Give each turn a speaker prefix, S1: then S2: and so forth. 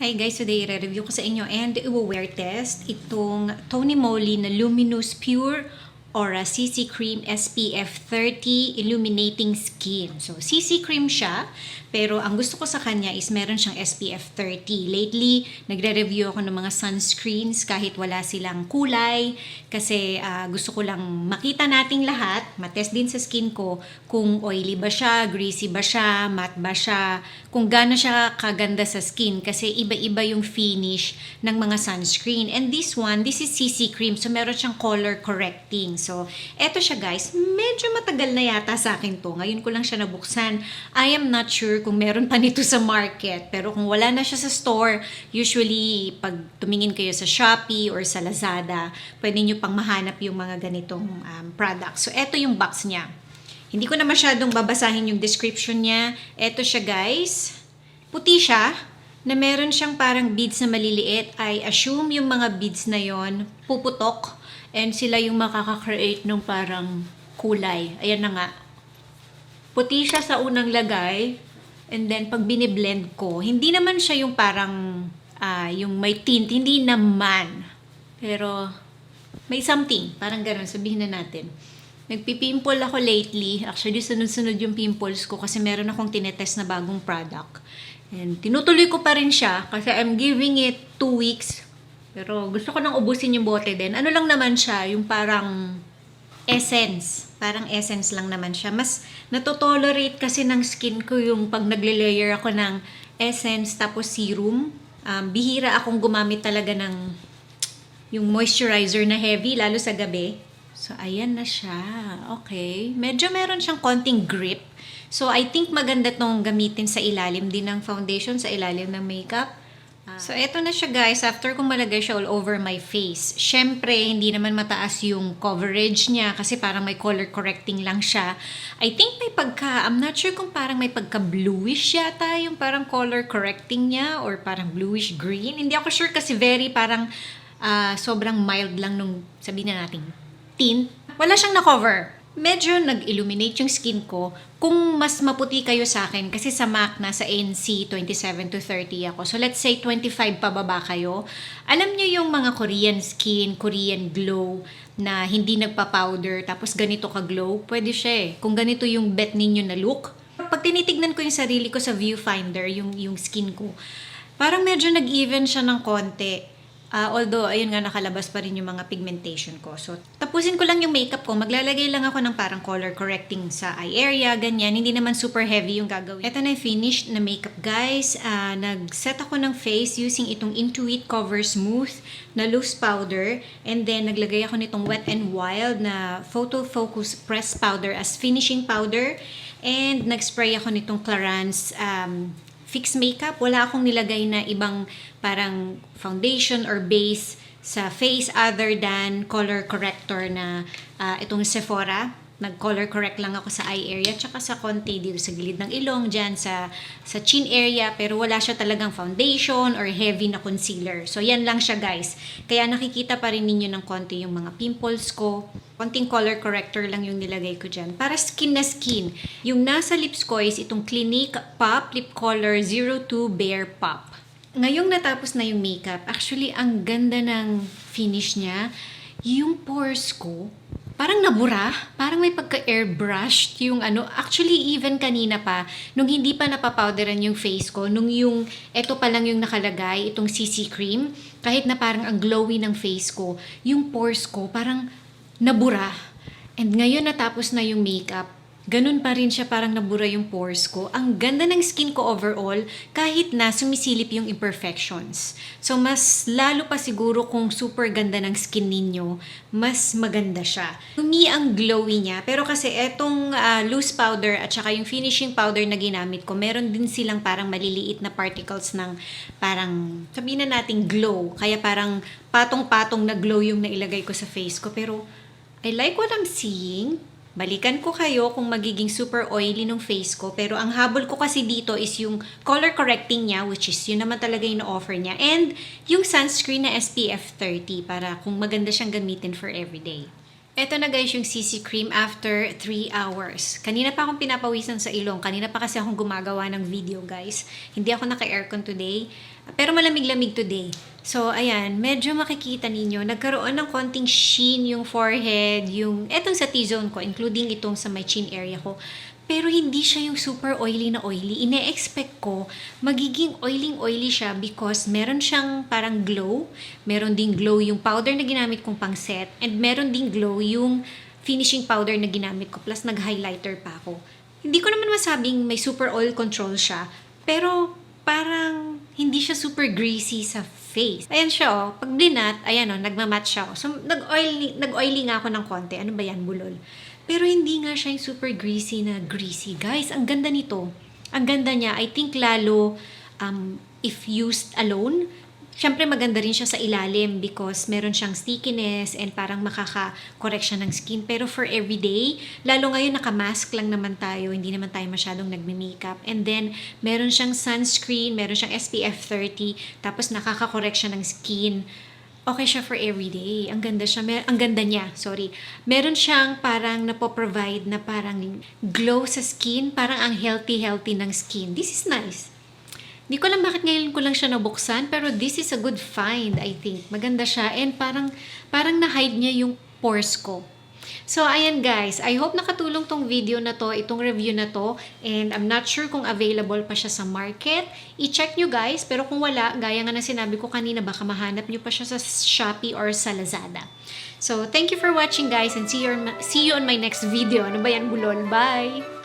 S1: Hi guys, today i-review ko sa inyo and i-wear test itong Tony Moly na Luminous Pure Aura CC Cream SPF 30 Illuminating Skin. So, CC cream siya, pero ang gusto ko sa kanya is meron siyang SPF 30. Lately, nagre-review ako ng mga sunscreens kahit wala silang kulay kasi gusto ko lang makita nating lahat, matest din sa skin ko kung oily ba siya, greasy ba siya, matte ba siya, kung gaano siya kaganda sa skin kasi iba-iba yung finish ng mga sunscreen. And this is CC cream, so meron siyang color correcting. So, eto siya guys, medyo matagal na yata sa akin to. Ngayon ko lang siya nabuksan. I am not sure kung meron pa nito sa market. Pero kung wala na siya sa store, usually pag tumingin kayo sa Shopee or sa Lazada, pwede nyo pang mahanap yung mga ganitong products. So, eto yung box niya. Hindi ko na masyadong babasahin yung description niya. Eto siya guys. Puti siya na meron siyang parang beads na maliliit. I assume yung mga beads na yon puputok. And sila yung makaka-create ng parang kulay. Ayan na nga. Puti siya sa unang lagay. And then, pag biniblend ko, hindi naman siya yung parang, yung may tint. Hindi naman. Pero, may something. Parang gano'n. Sabihin na natin. Nagpipimple ako lately. Actually, sunod-sunod yung pimples ko kasi meron akong tinetest na bagong product. And tinutuloy ko pa rin siya kasi I'm giving it 2 weeks. Pero gusto ko nang ubusin yung bote din. Ano lang naman siya, yung parang essence. Parang essence lang naman siya. Mas natotolerate kasi ng skin ko yung pag nagle-layer ako ng essence tapos serum. Bihira akong gumamit talaga ng yung moisturizer na heavy, lalo sa gabi. So, ayan na siya. Okay. Medyo meron siyang konting grip. So, I think maganda tong gamitin sa ilalim din ng foundation, sa ilalim ng makeup. So, eto na siya guys. After kong malagay siya all over my face. Syempre, hindi naman mataas yung coverage niya kasi parang may color correcting lang siya. I think may I'm not sure kung parang may pagka-bluish yata yung parang color correcting niya or parang bluish green. Hindi ako sure kasi very parang sobrang mild lang nung sabihin na natin tint. Wala siyang na-cover. Medyo nag-illuminate yung skin ko kung mas maputi kayo sa akin kasi sa MAC nasa ANC 27 to 30 ako. So let's say 25 pababa kayo. Alam niyo yung mga Korean skin, Korean glow na hindi nagpa-powder tapos ganito ka-glow? Pwede siya eh. Kung ganito yung bet ninyo na look. Pag tinitignan ko yung sarili ko sa viewfinder, yung skin ko, parang medyo nag-even siya ng konti. Although, ayun nga, nakalabas pa rin yung mga pigmentation ko. So, tapusin ko lang yung makeup ko. Maglalagay lang ako ng parang color correcting sa eye area, ganyan. Hindi naman super heavy yung gagawin. Ito na yung finished na makeup, guys. Nag-set ako ng face using itong Intuit Cover Smooth na loose powder. And then, naglagay ako nitong Wet n Wild na Photo Focus Press Powder as finishing powder. And nag-spray ako nitong Clarins Fix Makeup. Wala akong nilagay na ibang parang foundation or base sa face other than color corrector na itong Sephora. Nag-color correct lang ako sa eye area tsaka sa konti dito sa gilid ng ilong, dyan sa chin area. Pero wala siya talagang foundation or heavy na concealer. So, yan lang siya guys. Kaya nakikita pa rin ninyo ng konti yung mga pimples ko. Konting color corrector lang yung nilagay ko dyan. Para skin na skin. Yung nasa lips ko is itong Clinique Pop Lip Color 02 Bare Pop. Ngayong natapos na yung makeup, actually ang ganda ng finish niya. Yung pores ko, parang nabura, parang may pagka-airbrushed yung ano. Actually, even kanina pa, nung hindi pa napapowderan yung face ko, nung yung, eto pa lang yung nakalagay, itong CC cream, kahit na parang ang glowy ng face ko, yung pores ko parang nabura. And ngayon natapos na yung makeup, ganun pa rin siya, parang nabura yung pores ko. Ang ganda ng skin ko overall, kahit na sumisilip yung imperfections. So, mas lalo pa siguro kung super ganda ng skin ninyo, mas maganda siya. Tumi ang glowy niya, pero kasi etong loose powder at saka yung finishing powder na ginamit ko, meron din silang parang maliliit na particles ng parang, sabihin na natin glow. Kaya parang patong-patong na glow yung nailagay ko sa face ko. Pero, I like what I'm seeing. Balikan ko kayo kung magiging super oily ng face ko. Pero ang habol ko kasi dito is yung color correcting niya, which is yun naman talaga yung offer niya. And yung sunscreen na SPF 30 para kung maganda siyang gamitin for everyday. Eto na guys yung CC cream after 3 hours. Kanina pa akong pinapawisan sa ilong. Kanina pa kasi akong gumagawa ng video guys. Hindi ako naka-aircon today. Pero malamig-lamig today. So ayan, medyo makikita ninyo. Nagkaroon ng konting sheen yung forehead. Etong sa T-zone ko, including itong sa my chin area ko. Pero hindi siya yung super oily na oily. Ine-expect ko, magiging oily siya because meron siyang parang glow. Meron ding glow yung powder na ginamit kong pang set. And meron ding glow yung finishing powder na ginamit ko. Plus nag-highlighter pa ako. Hindi ko naman masabing may super oil control siya. Pero parang hindi siya super greasy sa face. Ayan siya oh. Pag blinat, ayan oh, nagmamatch siya oh. So nag-oily nga ako ng konti. Ano ba yan, bulol? Pero hindi nga siya yung super greasy na greasy. Guys, ang ganda nito. Ang ganda niya. I think lalo if used alone, syempre maganda rin siya sa ilalim because meron siyang stickiness and parang makaka-correct siya ng skin. Pero for everyday, lalo ngayon naka-mask lang naman tayo, hindi naman tayo masyadong nagme-makeup. And then, meron siyang sunscreen, meron siyang SPF 30, tapos nakaka-correct siya ng skin. Okay siya for everyday. Ang ganda siya. Ang ganda niya, sorry. Meron siyang parang napoprovide na parang glow sa skin. Parang ang healthy ng skin. This is nice. Hindi ko alam bakit ngayon ko lang siya nabuksan, pero this is a good find, I think. Maganda siya and parang na-hide niya yung pores ko. So, ayan guys. I hope nakatulong tong video na to, itong review na to. And I'm not sure kung available pa siya sa market. I-check nyo guys. Pero kung wala, gaya nga na sinabi ko kanina, baka mahanap nyo pa siya sa Shopee or sa Lazada. So, thank you for watching guys and see you on my next video. Ano ba yan, bulol? Bye!